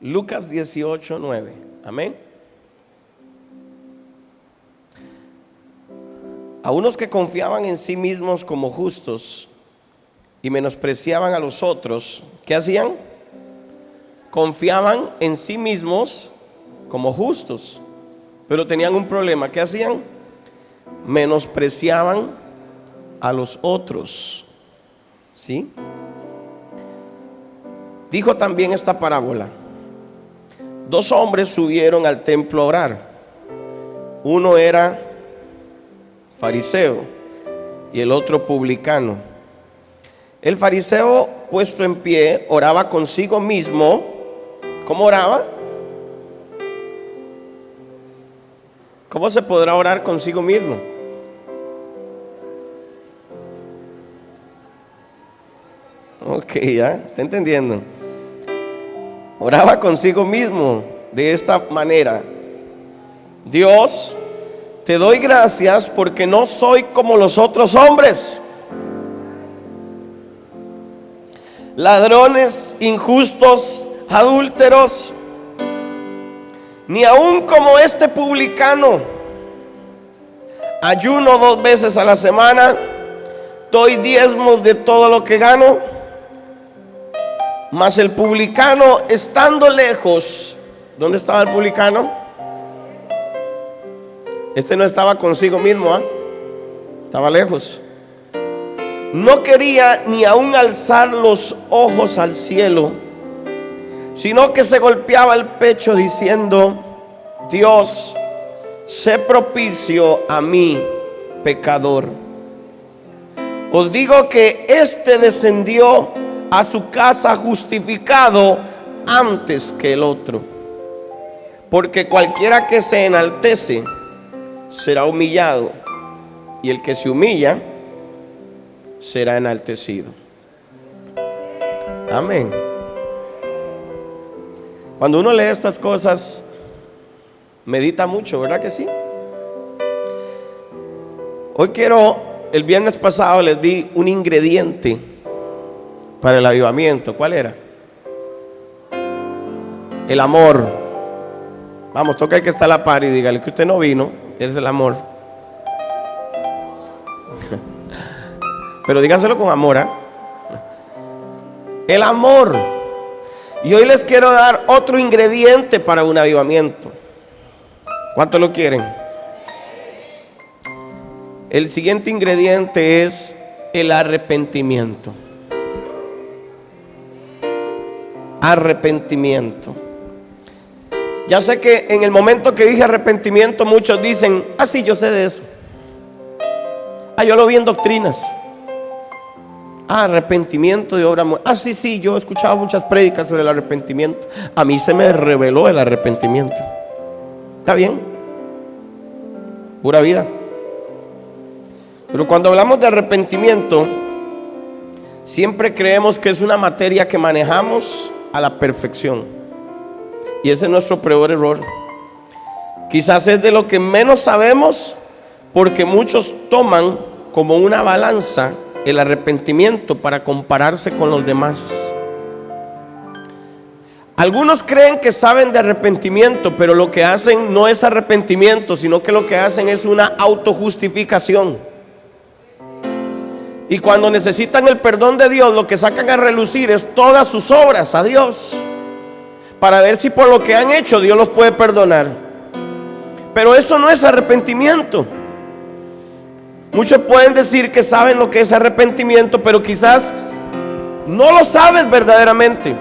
Lucas 18:9. Amén. A unos que confiaban en sí mismos como justos y menospreciaban a los otros, ¿qué hacían? Confiaban en sí mismos como justos, pero tenían un problema. ¿Qué hacían? Menospreciaban a los otros. ¿Sí? Dijo también esta parábola: dos hombres subieron al templo a orar. Uno era fariseo y el otro publicano. El fariseo, puesto en pie, oraba consigo mismo. ¿Cómo oraba? ¿Cómo se podrá orar consigo mismo? Ok, ya, ¿está entendiendo? Oraba consigo mismo de esta manera: Dios, te doy gracias porque no soy como los otros hombres, ladrones, injustos, adúlteros, ni aun como este publicano. Ayuno 2 veces a la semana, doy diezmos de todo lo que gano. Mas el publicano, estando lejos, ¿dónde estaba el publicano? Este no estaba consigo mismo, estaba lejos. No quería ni aún alzar los ojos al cielo, sino que se golpeaba el pecho diciendo: Dios, sé propicio a mí, pecador. Os digo que este descendió a su casa justificado antes que el otro. Porque cualquiera que se enaltece será humillado, y el que se humilla será enaltecido. Amén. Cuando uno lee estas cosas, medita mucho, ¿verdad que sí? El viernes pasado les di un ingrediente para el avivamiento. ¿Cuál era? El amor. Vamos, toca el que está a la par y dígale que usted no vino. Es el amor. Pero díganselo con amor, ¿eh? El amor. Y hoy les quiero dar otro ingrediente para un avivamiento. ¿Cuánto lo quieren? El siguiente ingrediente es el arrepentimiento. Arrepentimiento. Ya sé que en el momento que dije arrepentimiento, muchos dicen: ah, sí, yo sé de eso. Ah, yo lo vi en doctrinas. Ah, arrepentimiento de obra. Ah, sí, yo he escuchado muchas prédicas sobre el arrepentimiento. A mí se me reveló el arrepentimiento. ¿Está bien? Pura vida. Pero cuando hablamos de arrepentimiento, siempre creemos que es una materia que manejamos a la perfección. Y ese es nuestro peor error. Quizás es de lo que menos sabemos, porque muchos toman como una balanza el arrepentimiento para compararse con los demás. Algunos creen que saben de arrepentimiento, pero lo que hacen no es arrepentimiento, sino que lo que hacen es una autojustificación. Y cuando necesitan el perdón de Dios, lo que sacan a relucir es todas sus obras a Dios, para ver si por lo que han hecho Dios los puede perdonar. Pero eso no es arrepentimiento. Muchos pueden decir que saben lo que es arrepentimiento, pero quizás no lo sabes verdaderamente.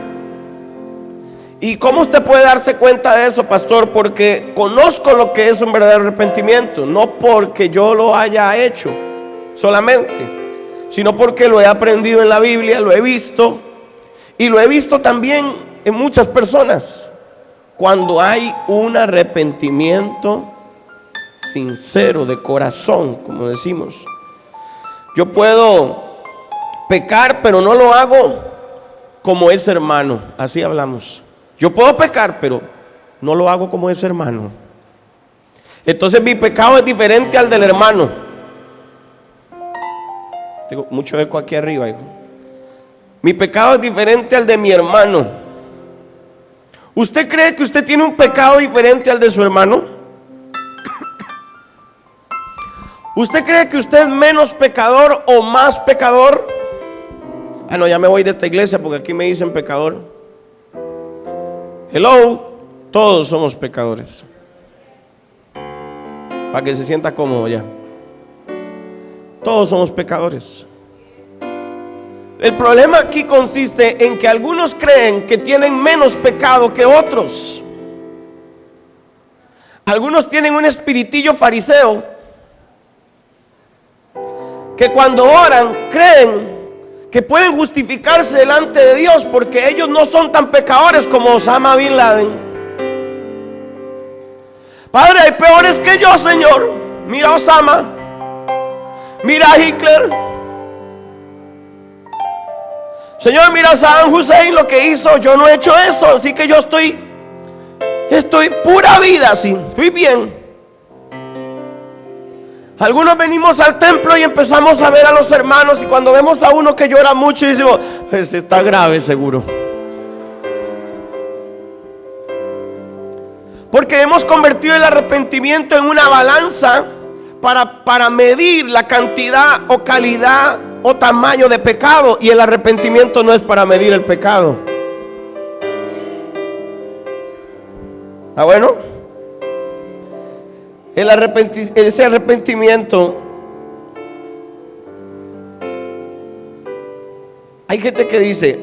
¿Y cómo usted puede darse cuenta de eso, pastor? Porque conozco lo que es un verdadero arrepentimiento, no porque yo lo haya hecho solamente, sino porque lo he aprendido en la Biblia, lo he visto, y lo he visto también en muchas personas. Cuando hay un arrepentimiento sincero, de corazón, como decimos. Yo puedo pecar, pero no lo hago como ese hermano. Así hablamos. Yo puedo pecar, pero no lo hago como ese hermano. Entonces mi pecado es diferente al del hermano. Tengo mucho eco aquí arriba, hijo. Mi pecado es diferente al de mi hermano. ¿Usted cree que usted tiene un pecado diferente al de su hermano? ¿Usted cree que usted es menos pecador o más pecador? Ah, no, ya me voy de esta iglesia porque aquí me dicen pecador. Hello, todos somos pecadores. Para que se sienta cómodo ya. Todos somos pecadores. El problema aquí consiste en que algunos creen que tienen menos pecado que otros. Algunos tienen un espiritillo fariseo que cuando oran creen que pueden justificarse delante de Dios porque ellos no son tan pecadores como Osama Bin Laden. Padre, hay peores que yo, Señor. Mira a Osama, mira a Hitler, Señor, mira a Saddam Hussein lo que hizo. Yo no he hecho eso, así que yo estoy pura vida, así, estoy bien. Algunos venimos al templo y empezamos a ver a los hermanos, y cuando vemos a uno que llora mucho decimos, este está grave seguro. Porque hemos convertido el arrepentimiento en una balanza para medir la cantidad o calidad o tamaño de pecado, y el arrepentimiento no es para medir el pecado. ¿Está bueno? Ese arrepentimiento, hay gente que dice,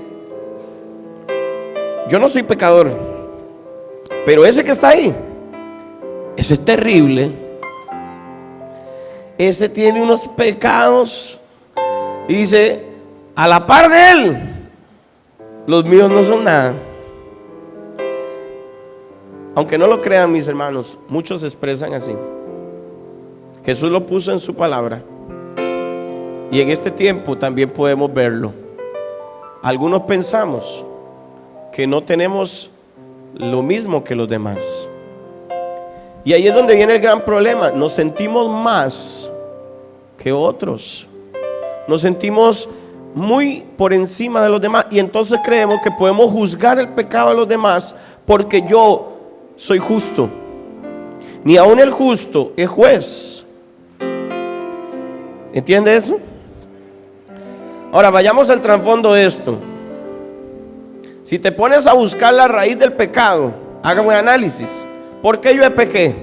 yo no soy pecador, pero ese que está ahí, ese es terrible, ese tiene unos pecados, y dice, a la par de él, los míos no son nada. Aunque no lo crean, mis hermanos, muchos se expresan así. Jesús lo puso en su palabra, y en este tiempo también podemos verlo. Algunos pensamos que no tenemos lo mismo que los demás, y ahí es donde viene el gran problema. Nos sentimos más que otros, nos sentimos muy por encima de los demás, y entonces creemos que podemos juzgar el pecado de los demás porque yo soy justo. Ni aun el justo es juez. ¿Entiende eso? Ahora vayamos al trasfondo de esto. Si te pones a buscar la raíz del pecado, haga un análisis. ¿Por qué yo pequé?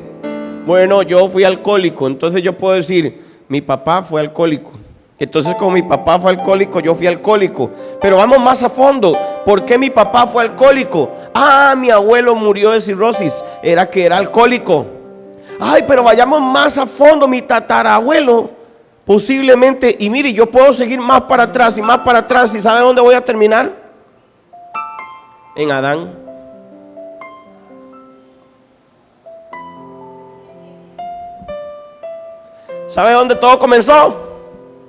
Bueno, yo fui alcohólico, entonces yo puedo decir, mi papá fue alcohólico, entonces como mi papá fue alcohólico, yo fui alcohólico. Pero vamos más a fondo. ¿Por qué mi papá fue alcohólico? Ah, mi abuelo murió de cirrosis, era que era alcohólico. Ay, pero vayamos más a fondo. Mi tatarabuelo posiblemente, y mire, yo puedo seguir más para atrás y más para atrás, ¿y sabe dónde voy a terminar? En Adán. ¿Sabe dónde todo comenzó?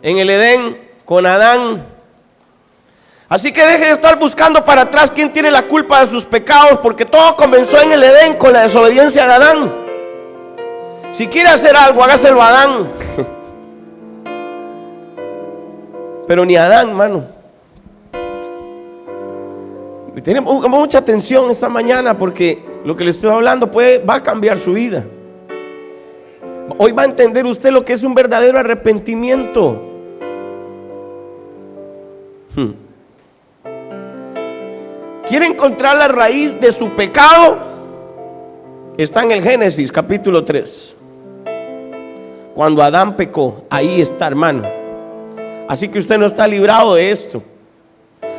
En el Edén, con Adán. Así que deje de estar buscando para atrás quién tiene la culpa de sus pecados, porque todo comenzó en el Edén con la desobediencia de Adán. Si quiere hacer algo, hágaselo a Adán. Pero ni Adán, hermano. Tenemos mucha atención esta mañana, porque lo que le estoy hablando va a cambiar su vida. Hoy va a entender usted lo que es un verdadero arrepentimiento. ¿Quiere encontrar la raíz de su pecado? Está en el Génesis capítulo 3. Cuando Adán pecó, ahí está, hermano. Así que usted no está librado de esto.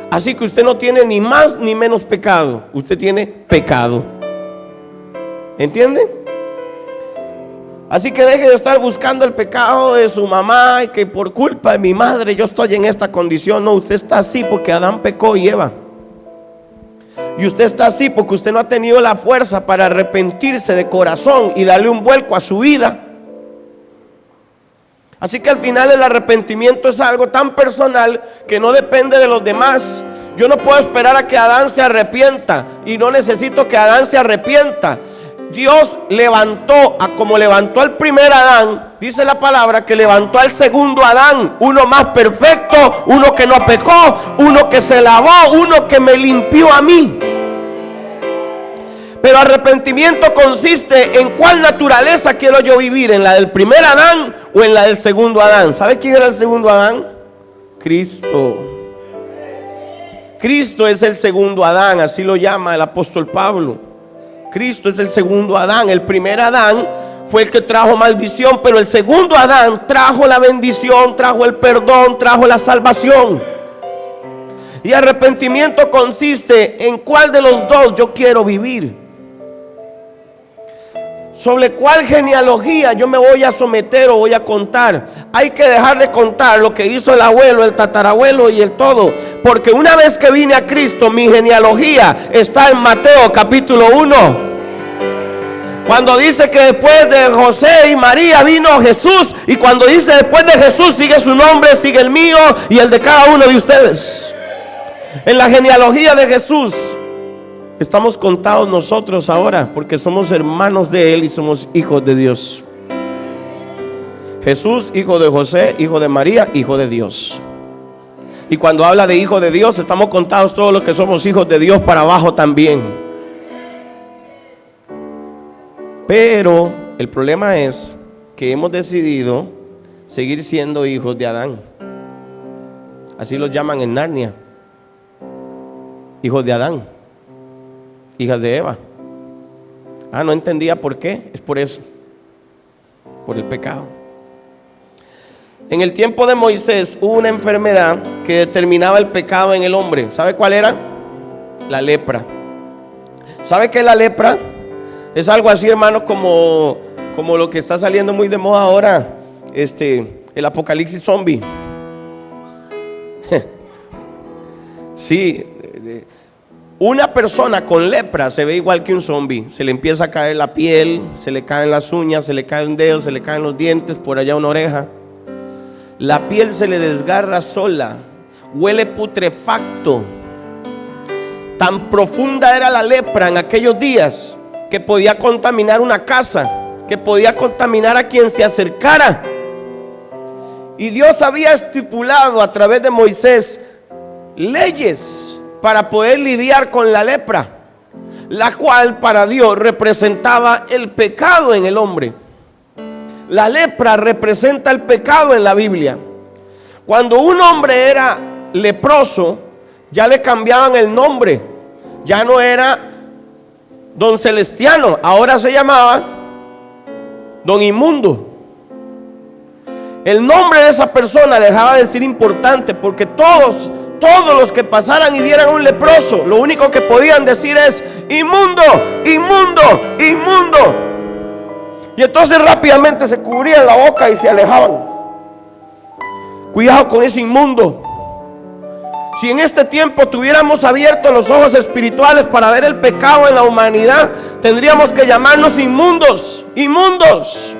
Así que usted no tiene ni más ni menos pecado. Usted tiene pecado. ¿Entiende? Así que deje de estar buscando el pecado de su mamá, y que por culpa de mi madre yo estoy en esta condición. No, usted está así porque Adán pecó y Eva. Y usted está así porque usted no ha tenido la fuerza para arrepentirse de corazón y darle un vuelco a su vida. Así que al final el arrepentimiento es algo tan personal que no depende de los demás. Yo no puedo esperar a que Adán se arrepienta, y no necesito que Adán se arrepienta. Dios levantó, como levantó al primer Adán, dice la palabra que levantó al segundo Adán, uno más perfecto, uno que no pecó, uno que se lavó, uno que me limpió a mí. Pero arrepentimiento consiste en cuál naturaleza quiero yo vivir, en la del primer Adán o en la del segundo Adán. ¿Sabe quién era el segundo Adán? Cristo. Cristo es el segundo Adán, así lo llama el apóstol Pablo. Cristo es el segundo Adán. El primer Adán fue el que trajo maldición, pero el segundo Adán trajo la bendición, trajo el perdón, trajo la salvación. Y arrepentimiento consiste en cuál de los dos yo quiero vivir. Sobre cuál genealogía yo me voy a someter o voy a contar. Hay que dejar de contar lo que hizo el abuelo, el tatarabuelo y el todo, porque una vez que vine a Cristo, mi genealogía está en Mateo capítulo 1. Cuando dice que después de José y María vino Jesús, y cuando dice después de Jesús sigue su nombre, sigue el mío y el de cada uno de ustedes. En la genealogía de Jesús estamos contados nosotros ahora, porque somos hermanos de Él y somos hijos de Dios. Jesús, hijo de José, hijo de María, hijo de Dios. Y cuando habla de hijo de Dios, estamos contados todos los que somos hijos de Dios para abajo también. Pero el problema es que hemos decidido seguir siendo hijos de Adán. Así los llaman en Narnia. Hijos de Adán, hijas de Eva. No entendía por qué. Es por eso, por el pecado. En el tiempo de Moisés hubo una enfermedad que determinaba el pecado en el hombre. ¿Sabe cuál era? La lepra. ¿Sabe qué es la lepra? Es algo así, hermano, como lo que está saliendo muy de moda ahora, el apocalipsis zombie. Sí, una persona con lepra se ve igual que un zombie. Se le empieza a caer la piel, se le caen las uñas, se le cae un dedo, se le caen los dientes, por allá una oreja. La piel se le desgarra sola, huele putrefacto. Tan profunda era la lepra en aquellos días que podía contaminar una casa, que podía contaminar a quien se acercara. Y Dios había estipulado a través de Moisés leyes para poder lidiar con la lepra, la cual para Dios representaba el pecado en el hombre. La lepra representa el pecado en la Biblia. Cuando un hombre era leproso, ya le cambiaban el nombre. Ya no era Don Celestiano, ahora se llamaba Don Inmundo. El nombre de esa persona dejaba de ser importante, porque todos los que pasaran y vieran a un leproso, lo único que podían decir es: inmundo, inmundo, inmundo. Y entonces rápidamente se cubrían la boca y se alejaban. Cuidado con ese inmundo. Si en este tiempo tuviéramos abiertos los ojos espirituales para ver el pecado en la humanidad, tendríamos que llamarnos inmundos, inmundos.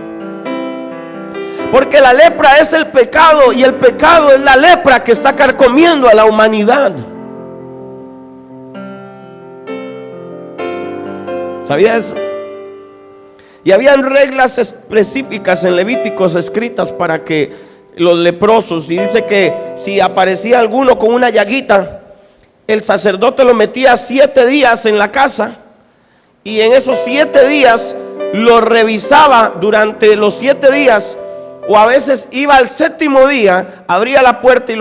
Porque la lepra es el pecado, y el pecado es la lepra que está carcomiendo a la humanidad. ¿Sabía eso? Y habían reglas específicas en Levíticos escritas para que los leprosos, y dice que si aparecía alguno con una llaguita, el sacerdote lo metía 7 días en la casa, y en esos 7 días lo revisaba durante los 7 días, o a veces iba al 7º día, abría la puerta y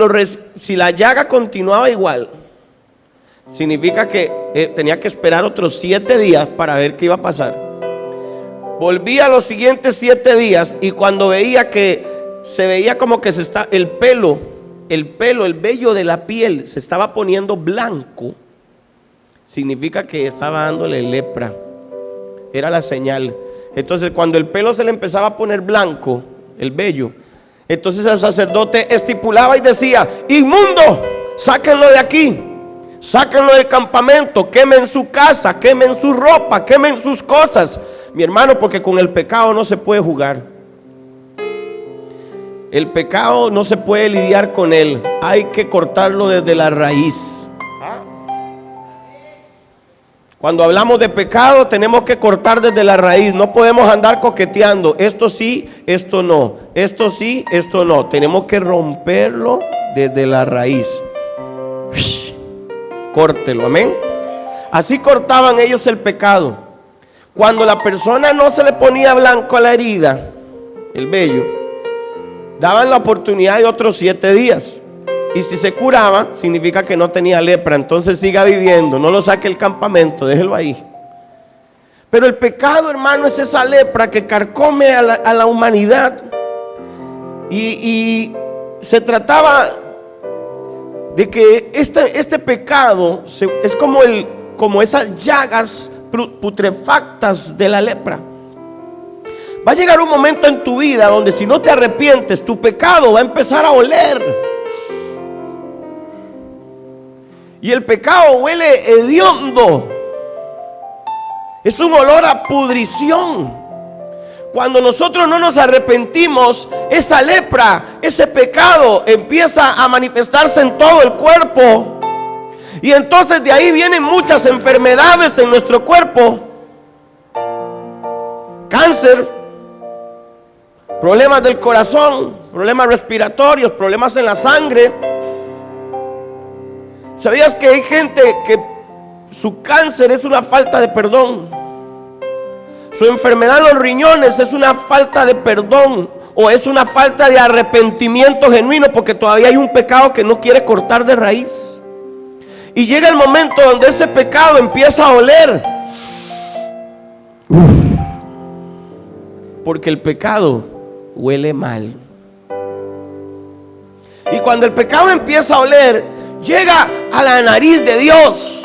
si la llaga continuaba igual, significa que tenía que esperar otros 7 días para ver qué iba a pasar. Volvía los siguientes 7 días, y cuando veía que se veía como que el pelo, el vello de la piel se estaba poniendo blanco, significa que estaba dándole lepra. Era la señal. Entonces cuando el pelo se le empezaba a poner blanco, el vello, entonces el sacerdote estipulaba y decía: inmundo, sáquenlo de aquí, sáquenlo del campamento, quemen su casa, quemen su ropa, quemen sus cosas. Mi hermano, porque con el pecado no se puede jugar. El pecado no se puede lidiar con él, hay que cortarlo desde la raíz. Cuando hablamos de pecado, tenemos que cortar desde la raíz. No podemos andar coqueteando, esto sí, esto no, esto sí, esto no. Tenemos que romperlo desde la raíz. Córtelo, amén. Así cortaban ellos el pecado. cuando la persona no se le ponía blanco a la herida, el vello, daban la oportunidad de otros 7 días. Y si se curaba, significa que no tenía lepra. Entonces siga viviendo, no lo saque del campamento, déjelo ahí. Pero el pecado, hermano, es esa lepra que carcome a la humanidad. Y se trataba de que este pecado es como esas llagas putrefactas de la lepra. Va a llegar un momento en tu vida donde si no te arrepientes, tu pecado va a empezar a oler. Y el pecado huele hediondo. Es un olor a pudrición. Cuando nosotros no nos arrepentimos, esa lepra, ese pecado empieza a manifestarse en todo el cuerpo. Y entonces de ahí vienen muchas enfermedades en nuestro cuerpo. Cáncer, problemas del corazón, problemas respiratorios, problemas en la sangre. ¿Sabías que hay gente que su cáncer es una falta de perdón? Su enfermedad en los riñones es una falta de perdón, o es una falta de arrepentimiento genuino, porque todavía hay un pecado que no quiere cortar de raíz. Y llega el momento donde ese pecado empieza a oler. Porque el pecado huele mal. Y cuando el pecado empieza a oler, llega a la nariz de Dios.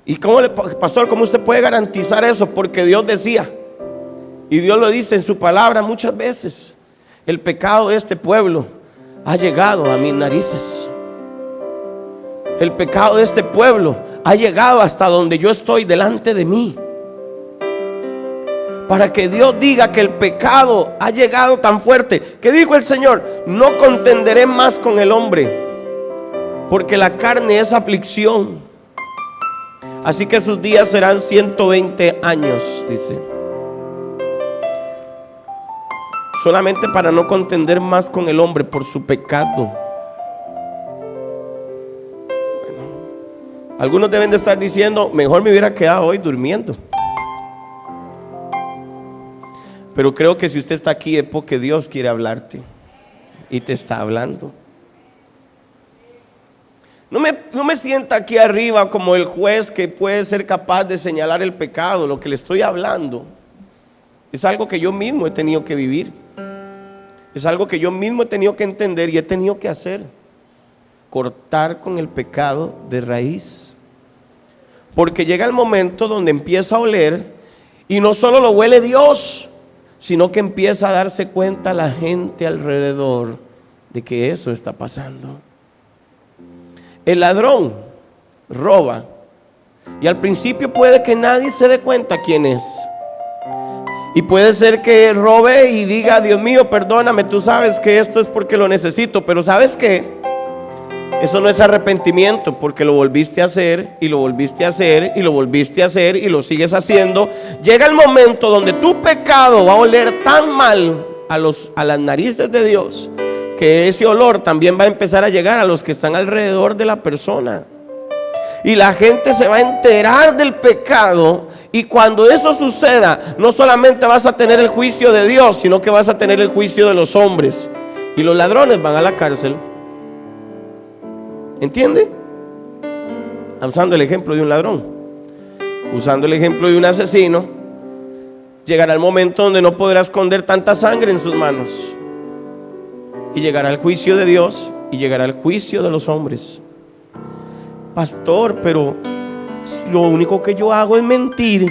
¿Y pastor, cómo usted puede garantizar eso? Porque Dios decía, y Dios lo dice en su palabra muchas veces: el pecado de este pueblo ha llegado a mis narices. El pecado de este pueblo ha llegado hasta donde yo estoy delante de mí. Para que Dios diga que el pecado ha llegado tan fuerte, que dijo el Señor: no contenderé más con el hombre, porque la carne es aflicción. Así que sus días serán 120 años, dice. Solamente para no contender más con el hombre por su pecado. Bueno, algunos deben de estar diciendo: mejor me hubiera quedado hoy durmiendo. Pero creo que si usted está aquí es porque Dios quiere hablarte y te está hablando. No me sienta aquí arriba como el juez que puede ser capaz de señalar el pecado. Lo que le estoy hablando es algo que yo mismo he tenido que vivir. Es algo que yo mismo he tenido que entender y he tenido que hacer. Cortar con el pecado de raíz. Porque llega el momento donde empieza a oler, y no solo lo huele Dios, sino que empieza a darse cuenta la gente alrededor de que eso está pasando. El ladrón roba, y al principio puede que nadie se dé cuenta quién es. Y puede ser que robe y diga: Dios mío, perdóname, tú sabes que esto es porque lo necesito. Pero ¿sabes qué? Eso no es arrepentimiento, porque lo volviste a hacer, y lo volviste a hacer, y lo volviste a hacer, y lo sigues haciendo. Llega el momento donde tu pecado va a oler tan mal a las narices de Dios, que ese olor también va a empezar a llegar a los que están alrededor de la persona. Y la gente se va a enterar del pecado. Y cuando eso suceda, no solamente vas a tener el juicio de Dios, sino que vas a tener el juicio de los hombres. Y los ladrones van a la cárcel. ¿Entiende? Usando el ejemplo de un ladrón, usando el ejemplo de un asesino, llegará el momento donde no podrá esconder tanta sangre en sus manos. Y llegará el juicio de Dios, y llegará el juicio de los hombres. Pastor, pero lo único que yo hago es mentir.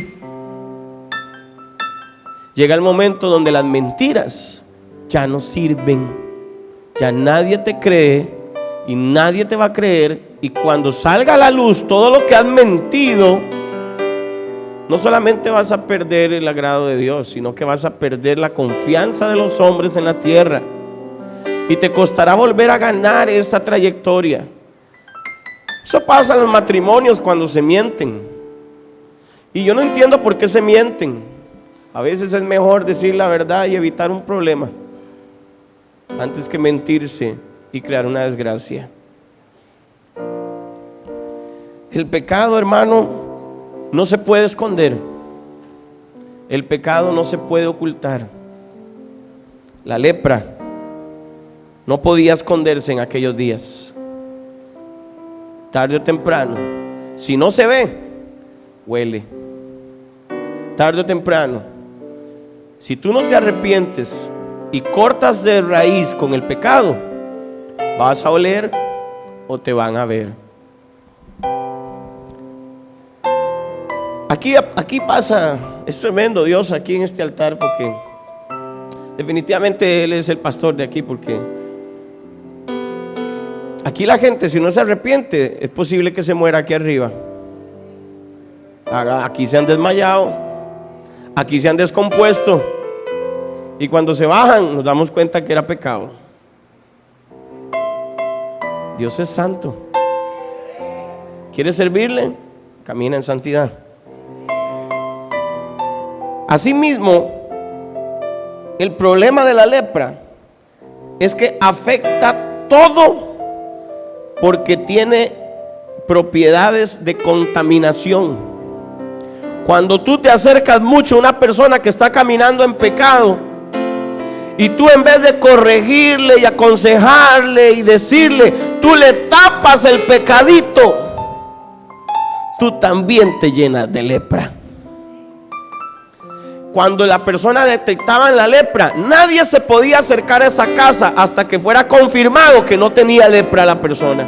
Llega el momento donde las mentiras ya no sirven. Ya nadie te cree y nadie te va a creer. Y cuando salga a la luz todo lo que has mentido, no solamente vas a perder el agrado de Dios, sino que vas a perder la confianza de los hombres en la tierra. Y te costará volver a ganar esa trayectoria. Eso pasa en los matrimonios cuando se mienten. Y yo no entiendo por qué se mienten. A veces es mejor decir la verdad y evitar un problema, antes que mentirse y crear una desgracia. El pecado, hermano, no se puede esconder. El pecado no se puede ocultar. La lepra no podía esconderse en aquellos días. Tarde o temprano, si no se ve, huele. Tarde o temprano, si tú no te arrepientes y cortas de raíz con el pecado, vas a oler o te van a ver. Aquí pasa, es tremendo Dios aquí en este altar, porque definitivamente Él es el pastor de aquí, porque aquí la gente, si no se arrepiente, es posible que se muera aquí arriba. Aquí se han desmayado, aquí se han descompuesto, y cuando se bajan nos damos cuenta que era pecado. Dios es santo. ¿Quieres servirle? Camina en santidad. Asimismo, el problema de la lepra es que afecta todo, porque tiene propiedades de contaminación. Cuando tú te acercas mucho a una persona que está caminando en pecado, y tú, en vez de corregirle y aconsejarle y decirle, tú le tapas el pecadito, tú también te llenas de lepra. Cuando la persona detectaba la lepra, nadie se podía acercar a esa casa hasta que fuera confirmado que no tenía lepra la persona.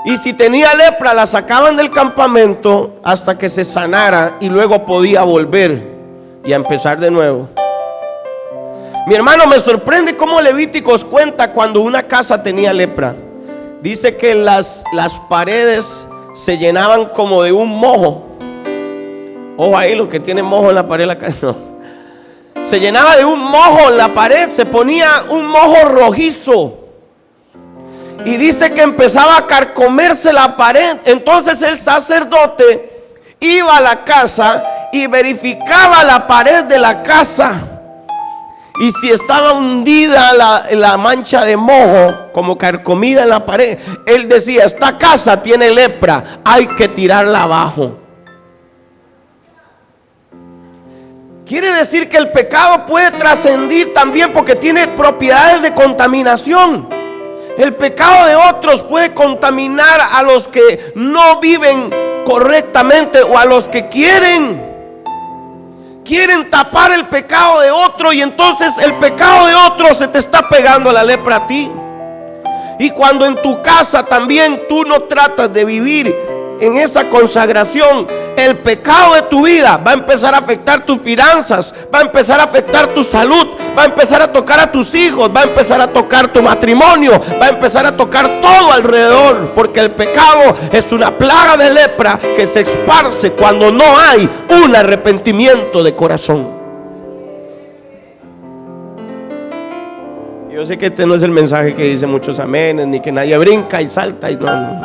Y si tenía lepra, la sacaban del campamento hasta que se sanara, y luego podía volver y a empezar de nuevo. Mi hermano, me sorprende cómo Levíticos cuenta cuando una casa tenía lepra. Dice que las paredes se llenaban como de un mojo. Ojo ahí, lo que tiene mojo en la pared, no. Se llenaba de un mojo en la pared, se ponía un mojo rojizo. Y dice que empezaba a carcomerse la pared. Entonces el sacerdote iba a la casa y verificaba la pared de la casa. Y si estaba hundida la mancha de mojo, como carcomida en la pared, él decía, esta casa tiene lepra, hay que tirarla abajo. Quiere decir que el pecado puede trascender también, porque tiene propiedades de contaminación. El pecado de otros puede contaminar a los que no viven correctamente, o a los que quieren tapar el pecado de otro, y entonces el pecado de otro se te está pegando la lepra a ti. Y cuando en tu casa también tú no tratas de vivir en esa consagración, el pecado de tu vida va a empezar a afectar tus finanzas, va a empezar a afectar tu salud, va a empezar a tocar a tus hijos, va a empezar a tocar tu matrimonio, va a empezar a tocar todo alrededor, porque el pecado es una plaga de lepra que se esparce cuando no hay un arrepentimiento de corazón. Yo sé que este no es el mensaje que dice muchos amenes, ni que nadie brinca y salta y no.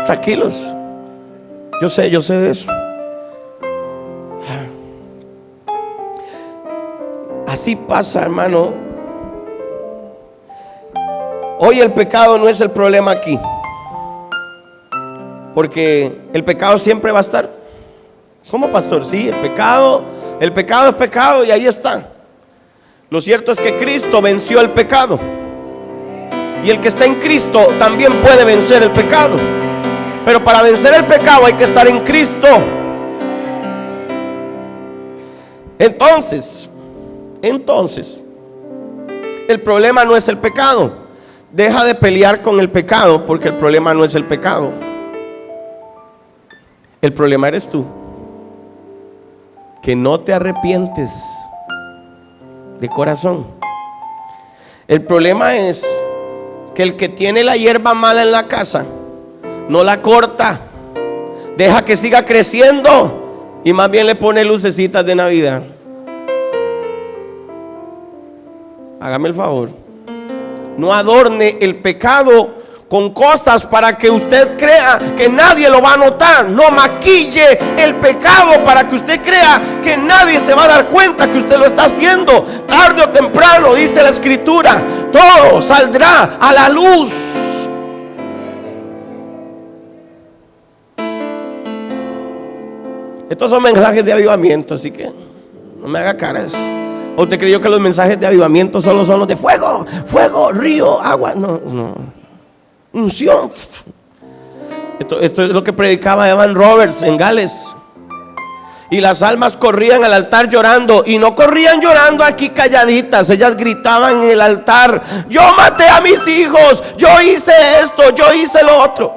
Tranquilos. Yo sé de eso. Así pasa, hermano. Hoy el pecado no es el problema aquí, porque el pecado siempre va a estar. ¿Cómo, pastor? Sí, el pecado es pecado, y ahí está. Lo cierto es que Cristo venció el pecado, y el que está en Cristo también puede vencer el pecado. Pero para vencer el pecado hay que estar en Cristo. Entonces, el problema no es el pecado. Deja de pelear con el pecado, porque el problema no es el pecado. El problema eres tú, que no te arrepientes de corazón. El problema es que el que tiene la hierba mala en la casa no la corta, deja que siga creciendo, y más bien le pone lucecitas de Navidad. Hágame el favor, no adorne el pecado con cosas para que usted crea que nadie lo va a notar. No maquille el pecado para que usted crea que nadie se va a dar cuenta que usted lo está haciendo. Tarde o temprano, dice la Escritura, todo saldrá a la luz. Estos son mensajes de avivamiento, así que no me haga caras. ¿O usted creyó que los mensajes de avivamiento solo son los de fuego, fuego, río, agua? No, no. Unción. Esto es lo que predicaba Evan Roberts en Gales. Y las almas corrían al altar llorando. Y no corrían llorando aquí calladitas. Ellas gritaban en el altar: yo maté a mis hijos, yo hice esto, yo hice lo otro.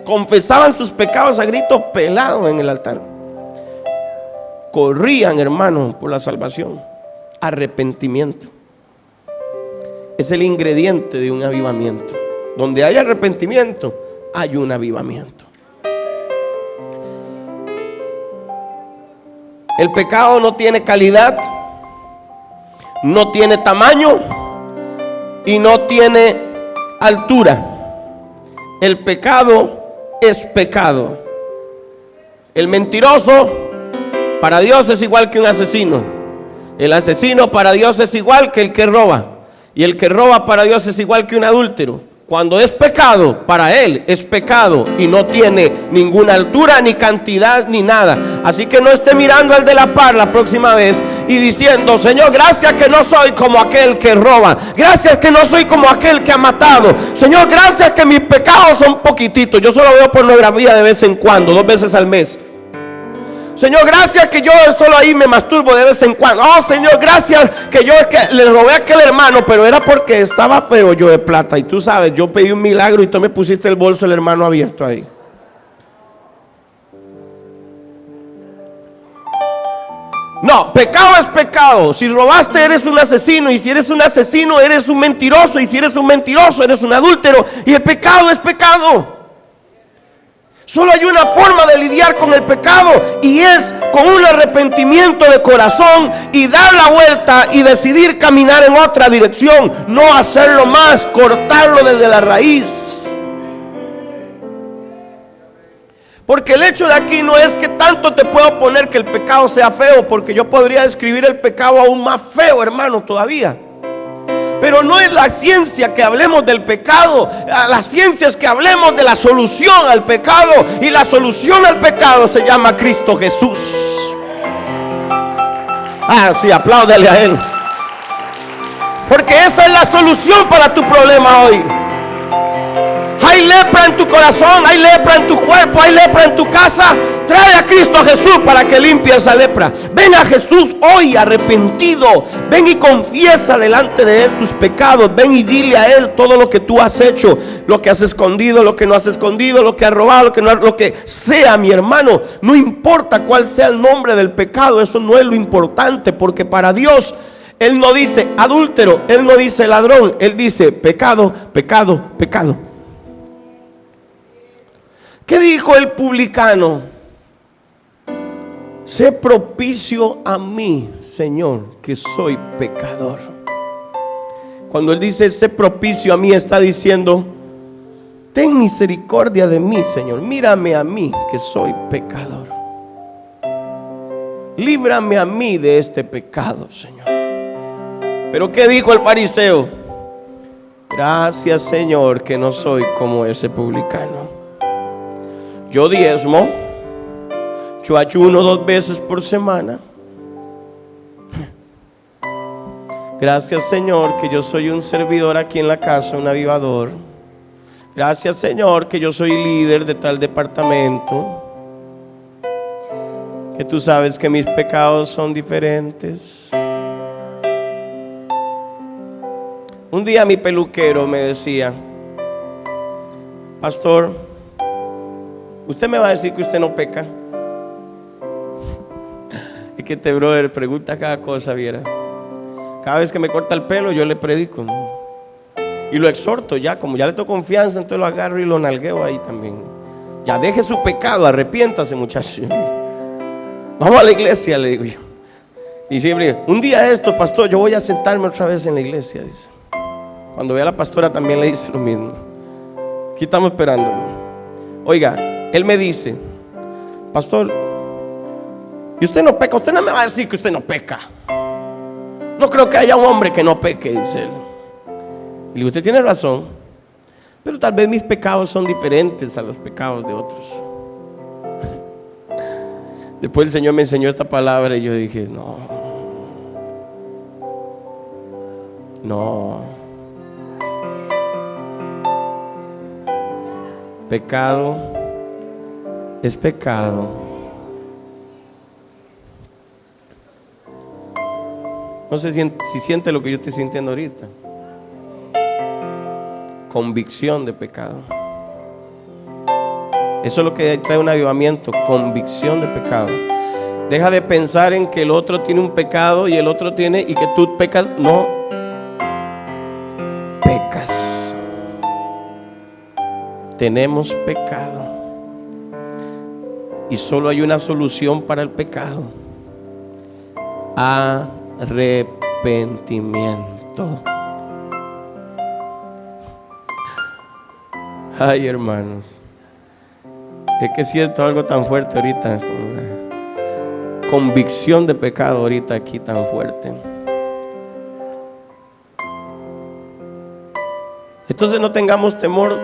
Confesaban sus pecados a grito pelado en el altar. Corrían, hermano, por la salvación. Arrepentimiento es el ingrediente de un avivamiento. Donde hay arrepentimiento, hay un avivamiento. El pecado no tiene calidad, no tiene tamaño y no tiene altura. El pecado es pecado. El mentiroso para Dios es igual que un asesino. El asesino para Dios es igual que el que roba. Y el que roba para Dios es igual que un adúltero. Cuando es pecado, para Él es pecado y no tiene ninguna altura, ni cantidad, ni nada. Así que no esté mirando al de la par la próxima vez y diciendo: Señor, gracias que no soy como aquel que roba. Gracias que no soy como aquel que ha matado. Señor, gracias que mis pecados son poquititos. Yo solo veo pornografía de vez en cuando, 2 veces al mes. Señor, gracias que yo solo ahí me masturbo de vez en cuando. Oh, Señor, gracias que yo es que le robé a aquel hermano, pero era porque estaba feo yo de plata. Y tú sabes, yo pedí un milagro y tú me pusiste el bolso del hermano abierto ahí. No, pecado es pecado. Si robaste, eres un asesino. Y si eres un asesino, eres un mentiroso. Y si eres un mentiroso, eres un adúltero. Y el pecado es pecado. Solo hay una forma de lidiar con el pecado, y es con un arrepentimiento de corazón y dar la vuelta y decidir caminar en otra dirección. No hacerlo más, cortarlo desde la raíz. Porque el hecho de aquí no es que tanto te puedo poner que el pecado sea feo, porque yo podría describir el pecado aún más feo, hermano, todavía. Pero no es la ciencia que hablemos del pecado. La ciencia es que hablemos de la solución al pecado. Y la solución al pecado se llama Cristo Jesús. Ah, sí, apláudele a Él. Porque esa es la solución para tu problema hoy. Hay lepra en tu corazón, hay lepra en tu cuerpo, hay lepra en tu casa. Trae a Cristo Jesús para que limpie esa lepra. Ven a Jesús hoy arrepentido. Ven y confiesa delante de Él tus pecados. Ven y dile a Él todo lo que tú has hecho, lo que has escondido, lo que no has escondido, lo que has robado, lo que sea, mi hermano. No importa cuál sea el nombre del pecado, eso no es lo importante, porque para Dios Él no dice adúltero, Él no dice ladrón, Él dice pecado, pecado, pecado. ¿Qué dijo el publicano? Sé propicio a mí, Señor, que soy pecador. Cuando Él dice sé propicio a mí, está diciendo: ten misericordia de mí, Señor. Mírame a mí, que soy pecador. Líbrame a mí de este pecado, Señor. Pero ¿qué dijo el fariseo? Gracias, Señor, que no soy como ese publicano. Yo diezmo, yo ayuno 2 veces por semana. Gracias, Señor, que yo soy un servidor aquí en la casa, un avivador. Gracias, Señor, que yo soy líder de tal departamento. Que tú sabes que mis pecados son diferentes. Un día mi peluquero me decía: pastor, ¿usted me va a decir que usted no peca? Es que este brother pregunta cada cosa, viera. Cada vez que me corta el pelo yo le predico, ¿no? Y lo exhorto ya, como ya le tengo confianza, entonces lo agarro y lo nalgueo ahí también. Ya deje su pecado, arrepiéntase, muchacho. Vamos a la iglesia, le digo yo. Y siempre, un día esto, pastor, yo voy a sentarme otra vez en la iglesia, dice. Cuando ve a la pastora también le dice lo mismo. Aquí estamos esperando. Oiga, él me dice: pastor, ¿y usted no peca? Usted no me va a decir que usted no peca. No creo que haya un hombre que no peque, dice él. Y le digo: usted tiene razón, pero tal vez mis pecados son diferentes a los pecados de otros. Después el Señor me enseñó esta palabra y yo dije, no. Pecado es pecado. No sé si siente lo que yo estoy sintiendo ahorita. Convicción de pecado. Eso es lo que trae un avivamiento, convicción de pecado. Deja de pensar en que el otro tiene un pecado y el otro tiene y que tú pecas. No, pecas. Tenemos pecado y solo hay una solución para el pecado: arrepentimiento. Ay, hermanos, es que siento algo tan fuerte ahorita, convicción de pecado ahorita aquí tan fuerte. Entonces no tengamos temor,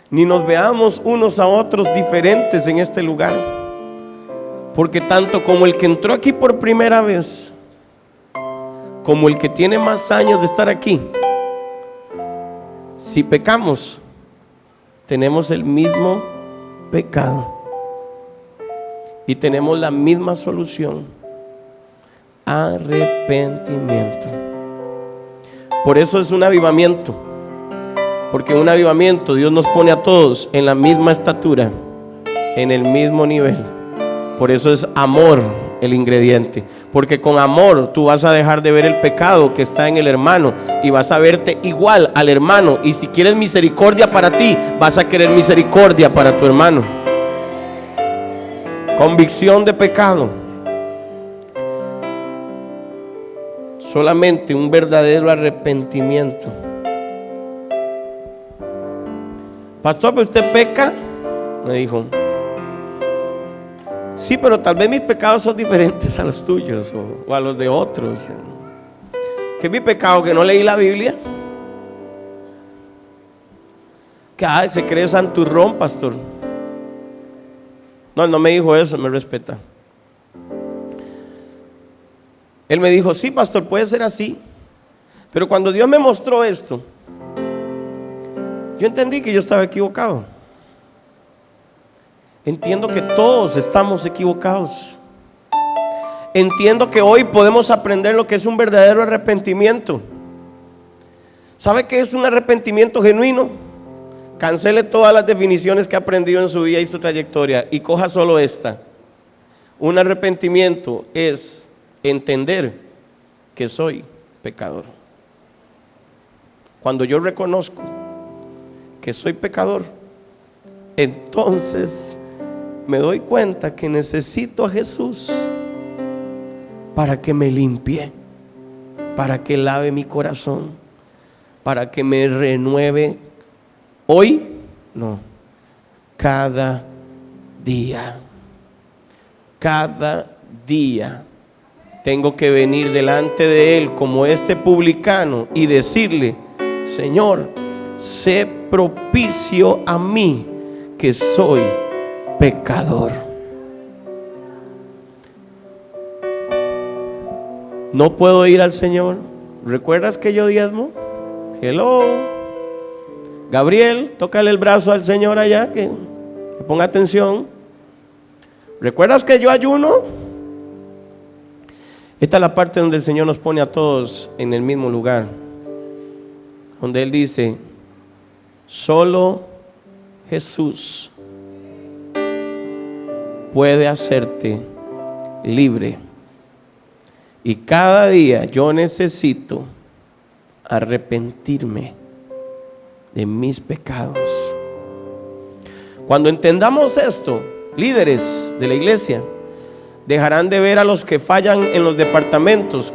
ni nos veamos unos a otros diferentes en este lugar, porque tanto como el que entró aquí por primera vez, como el que tiene más años de estar aquí, si pecamos, tenemos el mismo pecado y tenemos la misma solución: arrepentimiento. Por eso es un avivamiento, porque en un avivamiento Dios nos pone a todos en la misma estatura, en el mismo nivel. Por eso es amor el ingrediente, porque con amor tú vas a dejar de ver el pecado que está en el hermano y vas a verte igual al hermano, y si quieres misericordia para ti, vas a querer misericordia para tu hermano. Convicción de pecado. Solamente un verdadero arrepentimiento. Pastor, ¿pero usted peca? Me dijo. Sí, pero tal vez mis pecados son diferentes a los tuyos o a los de otros. ¿Qué es mi pecado? ¿Que no leí la Biblia? ¿Que se cree santurrón, pastor? No, él no me dijo eso, me respeta. Él me dijo, sí, pastor, puede ser así. Pero cuando Dios me mostró esto, yo entendí que yo estaba equivocado. Entiendo que todos estamos equivocados. Entiendo que hoy podemos aprender lo que es un verdadero arrepentimiento. ¿Sabe qué es un arrepentimiento genuino? Cancele todas las definiciones que ha aprendido en su vida y su trayectoria y coja solo esta. Un arrepentimiento es entender que soy pecador. Cuando yo reconozco que soy pecador, entonces me doy cuenta que necesito a Jesús para que me limpie, para que lave mi corazón, para que me renueve hoy, no, cada día. Cada día tengo que venir delante de Él como este publicano y decirle: Señor, sé propicio a mí, que soy pecador. No puedo ir al Señor. ¿Recuerdas que yo diezmo? Hello. Gabriel, tócale el brazo al Señor allá, que ponga atención. ¿Recuerdas que yo ayuno? Esta es la parte donde el Señor nos pone a todos en el mismo lugar, donde Él dice: solo Jesús puede hacerte libre. Y cada día yo necesito arrepentirme de mis pecados. Cuando entendamos esto, líderes de la iglesia dejarán de ver a los que fallan en los departamentos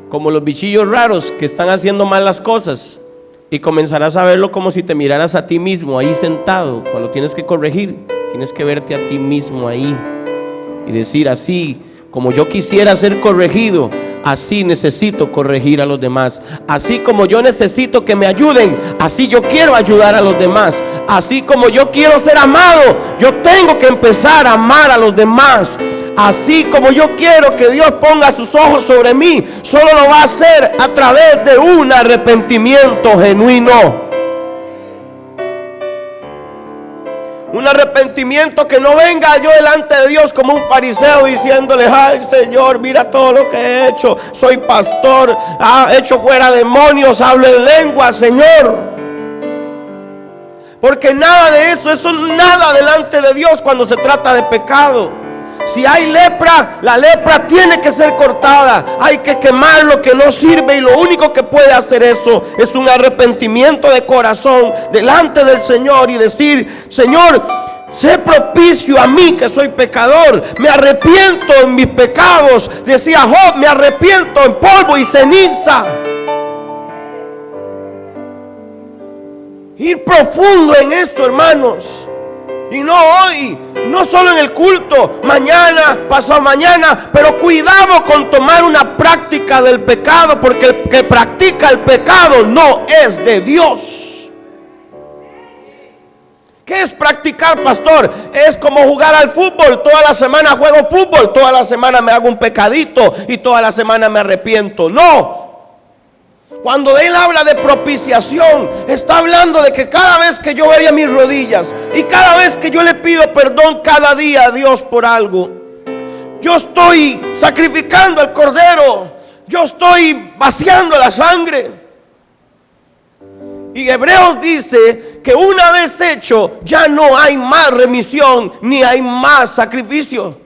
como los bichillos raros que están haciendo mal las cosas, y comenzarás a verlo como si te miraras a ti mismo ahí sentado. Cuando tienes que corregir, tienes que verte a ti mismo ahí y decir: así como yo quisiera ser corregido, así necesito corregir a los demás. Así como yo necesito que me ayuden, así yo quiero ayudar a los demás. así como yo quiero ser amado, yo tengo que empezar a amar a los demás. Así como yo quiero que Dios ponga sus ojos sobre mí, solo lo va a hacer a través de un arrepentimiento genuino. Un arrepentimiento que no venga yo delante de Dios como un fariseo diciéndole: ay Señor, mira todo lo que he hecho, soy pastor, he hecho fuera demonios, hablo en lengua, Señor. Porque nada de eso es nada delante de Dios cuando se trata de pecado. Si hay lepra, la lepra tiene que ser cortada. Hay que quemar lo que no sirve, y lo único que puede hacer eso es un arrepentimiento de corazón delante del Señor y decir: Señor, sé propicio a mí que soy pecador, me arrepiento en mis pecados. Decía Job: me arrepiento en polvo y ceniza. Ir profundo en esto, hermanos. Y no hoy, no solo en el culto, mañana, pasado mañana, pero cuidado con tomar una práctica del pecado, porque el que practica el pecado no es de Dios. ¿Qué es practicar, pastor? Es como jugar al fútbol. Toda la semana juego fútbol, toda la semana me hago un pecadito y toda la semana me arrepiento. No. Cuando Él habla de propiciación, está hablando de que cada vez que yo voy a mis rodillas y cada vez que yo le pido perdón cada día a Dios por algo, yo estoy sacrificando al cordero, yo estoy vaciando la sangre. Y Hebreos dice que una vez hecho ya no hay más remisión ni hay más sacrificio.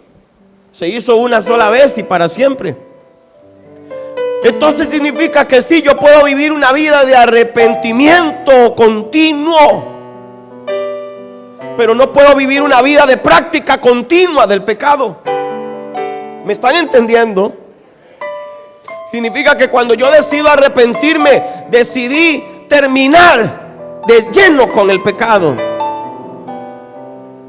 Se hizo una sola vez y para siempre. Entonces significa que sí, yo puedo vivir una vida de arrepentimiento continuo, pero no puedo vivir una vida de práctica continua del pecado. ¿Me están entendiendo? Significa que cuando yo decido arrepentirme, decidí terminar de lleno con el pecado.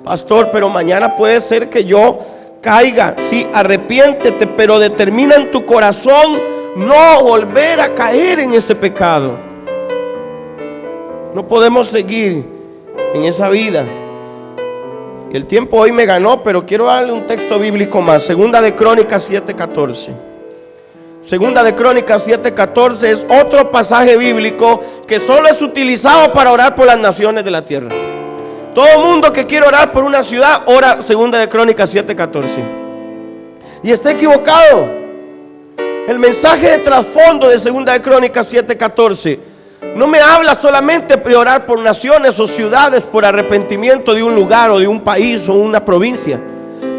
Pastor, pero mañana puede ser que yo caiga. Sí, arrepiéntete, pero determina en tu corazón no volver a caer en ese pecado. No podemos seguir en esa vida. Y el tiempo hoy me ganó, pero quiero darle un texto bíblico más. Segunda de Crónicas 7:14. Segunda de Crónicas 7:14 es otro pasaje bíblico que solo es utilizado para orar por las naciones de la tierra. Todo el mundo que quiere orar por una ciudad, ora Segunda de Crónicas 7:14. Y está equivocado. El mensaje de trasfondo de Segunda de Crónicas 7:14 no me habla solamente de orar por naciones o ciudades por arrepentimiento de un lugar o de un país o una provincia.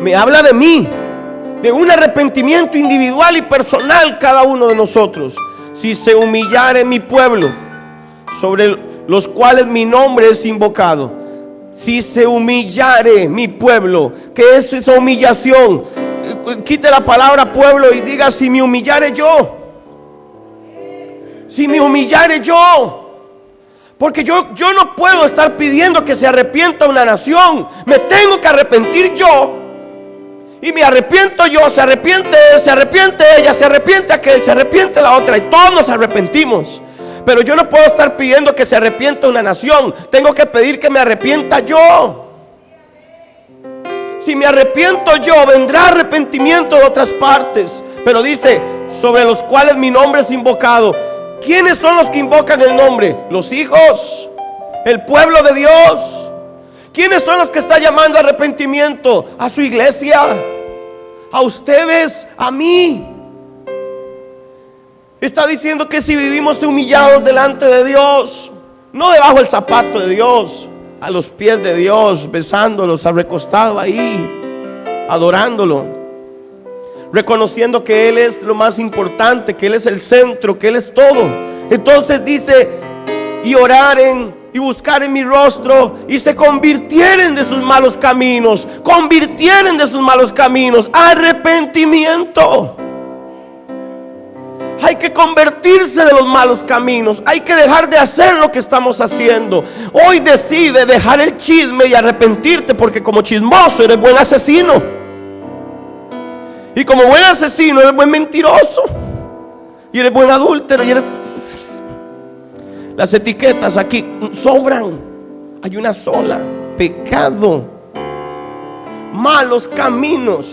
Me habla de mí, de un arrepentimiento individual y personal cada uno de nosotros. Si se humillare mi pueblo, sobre los cuales mi nombre es invocado. Si se humillare mi pueblo, ¿qué es esa humillación? Quite la palabra pueblo y diga: si me humillare yo. Si me humillare yo. Porque yo no puedo estar pidiendo que se arrepienta una nación. Me tengo que arrepentir yo. Y me arrepiento yo, se arrepiente él, se arrepiente ella, se arrepiente aquel, se arrepiente la otra, y todos nos arrepentimos. Pero yo no puedo estar pidiendo que se arrepienta una nación. Tengo que pedir que me arrepienta yo. Si me arrepiento yo, vendrá arrepentimiento de otras partes. Pero dice: sobre los cuales mi nombre es invocado. ¿Quiénes son los que invocan el nombre? Los hijos, el pueblo de Dios. ¿Quiénes son los que está llamando a arrepentimiento? A su iglesia, a ustedes, a mí. Está diciendo que si vivimos humillados delante de Dios, no debajo del zapato de Dios, a los pies de Dios, besándolos, recostado ahí, adorándolo, reconociendo que Él es lo más importante, que Él es el centro, que Él es todo. Entonces dice: y oraren y buscaren mi rostro y se convirtieren de sus malos caminos. Convirtieren de sus malos caminos. Arrepentimiento. Hay que convertirse de los malos caminos. Hay que dejar de hacer lo que estamos haciendo. Hoy decide dejar el chisme y arrepentirte, porque como chismoso eres buen asesino. Y como buen asesino eres buen mentiroso. Y eres buen adúltero. Y eres... Las etiquetas aquí sobran. hay una sola: pecado, malos caminos.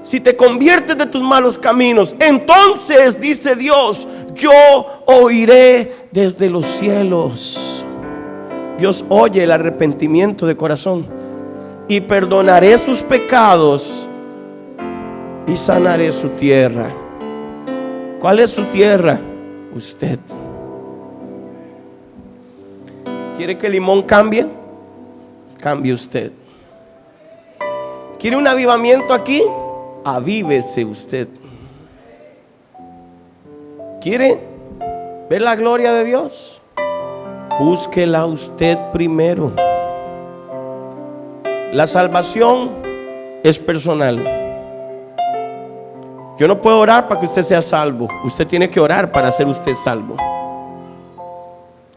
Si te conviertes de tus malos caminos, entonces dice Dios: yo oiré desde los cielos. Dios oye el arrepentimiento de corazón, y perdonaré sus pecados y sanaré su tierra. ¿Cuál es su tierra? Usted. ¿Quiere que el limón cambie? Cambie usted. ¿Quiere un avivamiento aquí? Avívese usted. ¿Quiere ver la gloria de Dios? Búsquela usted primero. La salvación es personal. Yo no puedo orar para que usted sea salvo. Usted tiene que orar para ser usted salvo.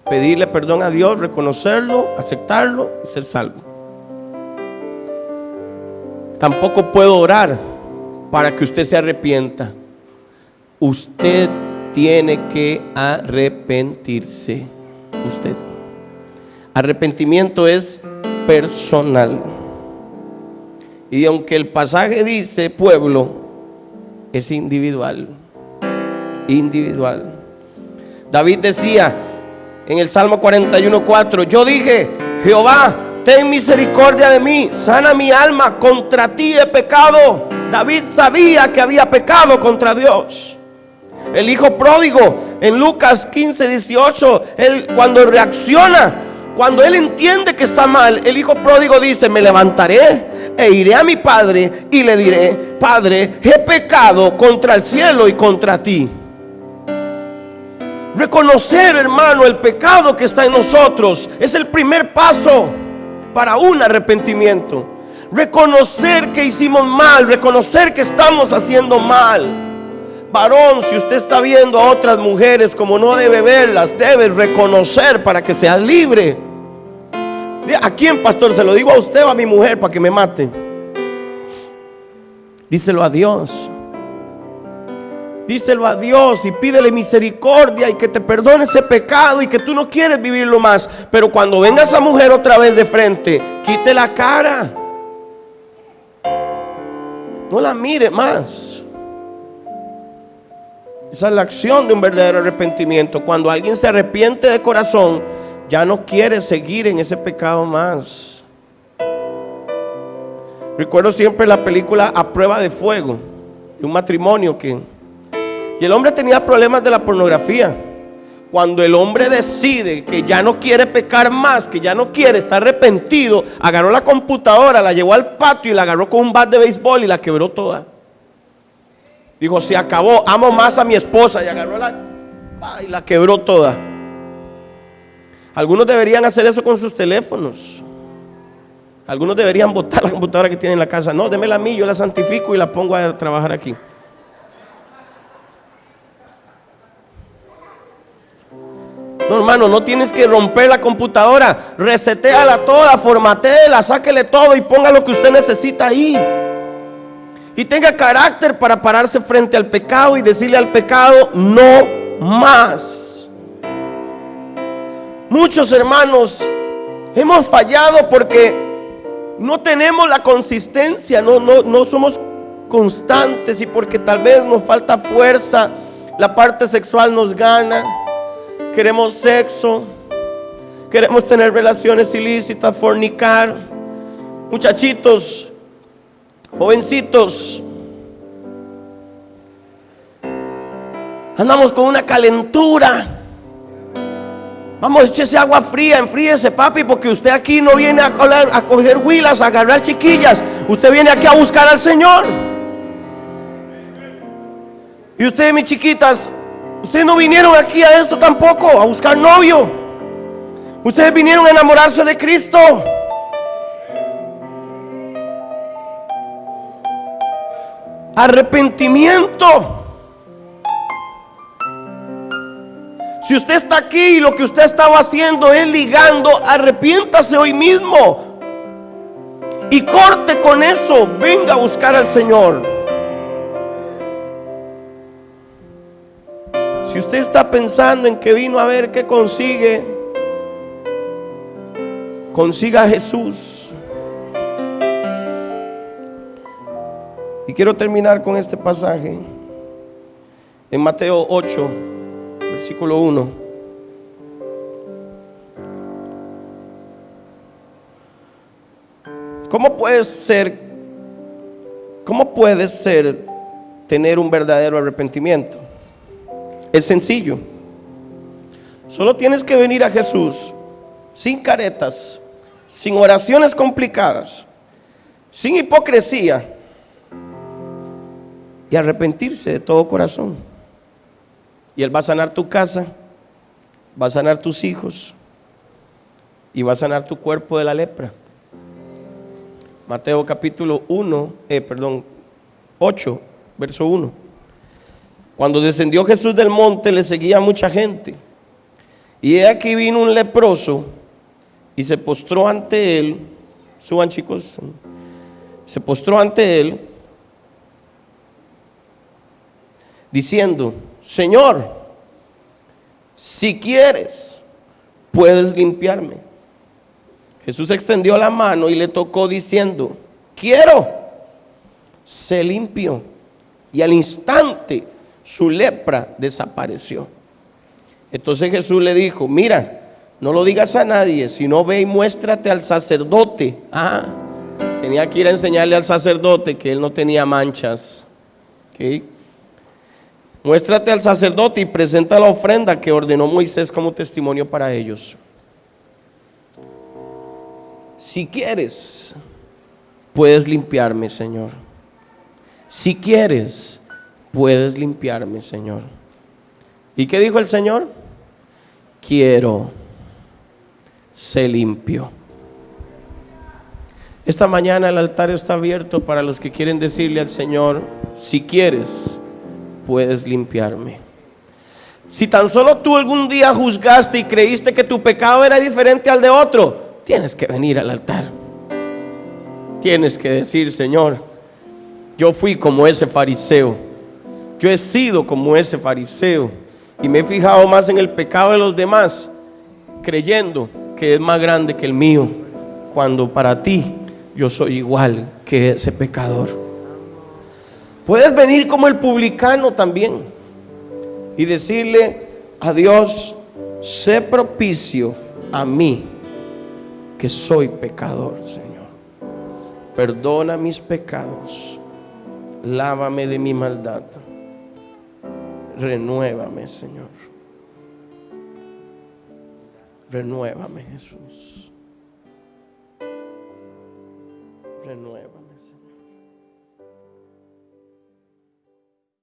Pedirle perdón a Dios, reconocerlo, aceptarlo y ser salvo. Tampoco puedo orar para que usted se arrepienta. Usted tiene que arrepentirse. Usted. Arrepentimiento es personal. Y aunque el pasaje dice pueblo, es individual. Individual. David decía en el Salmo 41:4: yo dije: Jehová, ten misericordia de mí, sana mi alma, contra ti he pecado. David sabía que había pecado contra Dios. El hijo pródigo en Lucas 15:18, él cuando reacciona, cuando él entiende que está mal, el hijo pródigo dice: me levantaré e iré a mi padre y le diré: Padre, he pecado contra el cielo y contra ti. Reconocer, hermano, el pecado que está en nosotros es el primer paso para un arrepentimiento. Reconocer que hicimos mal, reconocer que estamos haciendo mal. Varón, si usted está viendo a otras mujeres como no debe verlas, debe reconocer para que seas libre. ¿A quién, pastor? ¿Se lo digo a usted o a mi mujer para que me mate? Díselo a Dios. Díselo a Dios y pídele misericordia y que te perdone ese pecado y que tú no quieres vivirlo más. Pero cuando venga esa mujer otra vez de frente, quite la cara. No la mire más. Esa es la acción de un verdadero arrepentimiento. Cuando alguien se arrepiente de corazón, ya no quiere seguir en ese pecado más. Recuerdo siempre la película A Prueba de Fuego, de un matrimonio y el hombre tenía problemas de la pornografía. Cuando el hombre decide que ya no quiere pecar más, que ya no quiere, está arrepentido, agarró la computadora, la llevó al patio y la agarró con un bat de béisbol y la quebró toda. Dijo: se acabó, amo más a mi esposa. Y agarró y la quebró toda. Algunos deberían hacer eso con sus teléfonos. Algunos deberían botar la computadora que tienen en la casa. No, démela a mí, yo la santifico y la pongo a trabajar aquí. No, hermano, no tienes que romper la computadora. Resetéala toda, formatéela, sáquele todo y ponga lo que usted necesita ahí. Y tenga carácter para pararse frente al pecado y decirle al pecado: no más. Muchos hermanos hemos fallado porque no tenemos la consistencia, no somos constantes, y porque tal vez nos falta fuerza, la parte sexual nos gana. Queremos sexo, queremos tener relaciones ilícitas, fornicar. Muchachitos, jovencitos, andamos con una calentura. Vamos, échese agua fría, enfríese, papi, porque usted aquí no viene a coger huilas, a agarrar chiquillas. Usted viene aquí a buscar al Señor. Y ustedes, mis chiquitas, ustedes no vinieron aquí a eso tampoco, a buscar novio. Ustedes vinieron a enamorarse de Cristo. Arrepentimiento. Si usted está aquí y lo que usted estaba haciendo es ligando, arrepiéntase hoy mismo y corte con eso. Venga a buscar al Señor. Si usted está pensando en que vino a ver qué consigue, consiga a Jesús. Y quiero terminar con este pasaje en Mateo 8, versículo 1. ¿Cómo puede ser tener un verdadero arrepentimiento? Es sencillo. Solo tienes que venir a Jesús sin caretas, sin oraciones complicadas, sin hipocresía, y arrepentirse de todo corazón. Y Él va a sanar tu casa, va a sanar tus hijos y va a sanar tu cuerpo de la lepra. Mateo capítulo 8, verso 1. Cuando descendió Jesús del monte, le seguía mucha gente. Y he aquí vino un leproso y se postró ante él. Suban, chicos. Se postró ante él, diciendo: Señor, si quieres, puedes limpiarme. Jesús extendió la mano y le tocó diciendo: quiero, sé limpio. Y al instante su lepra desapareció. Entonces Jesús le dijo: mira, no lo digas a nadie, sino ve y muéstrate al sacerdote. Tenía que ir a enseñarle al sacerdote que él no tenía manchas. ¿Okay? Muéstrate al sacerdote y presenta la ofrenda que ordenó Moisés como testimonio para ellos. Si quieres, puedes limpiarme, Señor. Si quieres, puedes limpiarme, Señor. ¿Y qué dijo el Señor? Quiero, sé limpio. Esta mañana el altar está abierto para los que quieren decirle al Señor: si quieres, puedes limpiarme. Si tan solo tú algún día juzgaste y creíste que tu pecado era diferente al de otro, tienes que venir al altar. Tienes que decir: Señor, yo fui como ese fariseo, yo he sido como ese fariseo y me he fijado más en el pecado de los demás, creyendo que es más grande que el mío, cuando para ti yo soy igual que ese pecador. Puedes venir como el publicano también y decirle a Dios: sé propicio a mí, que soy pecador, Señor. Perdona mis pecados, lávame de mi maldad, renuévame, Señor. Renuévame, Jesús. Renuévame, Señor.